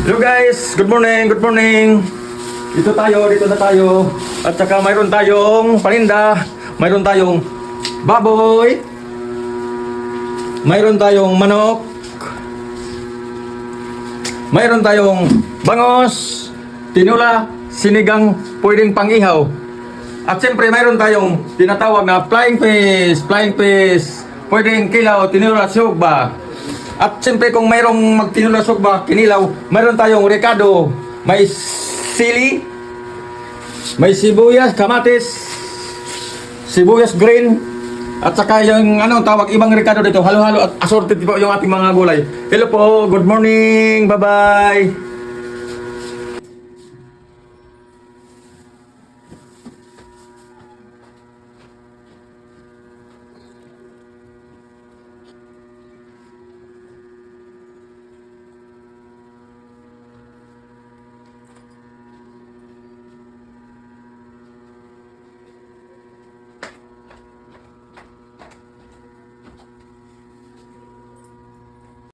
Hello guys, good morning, good morning. Dito na tayo. At saka mayroon tayong paninda, mayroon tayong baboy, mayroon tayong manok, mayroon tayong bangos, tinula, sinigang, pwedeng pang-ihaw. At siyempre mayroon tayong tinatawag na flying fish, pwedeng kilaw, tinula, sugba. At siyempre kung mayroong magtinula, sugba, kinilaw, mayroon tayong rekado, may sili, may sibuyas, kamatis, sibuyas green, at saka yung tawag ibang rekado dito, halo-halo at assorted po yung ating mga gulay. Hello po, good morning, bye-bye.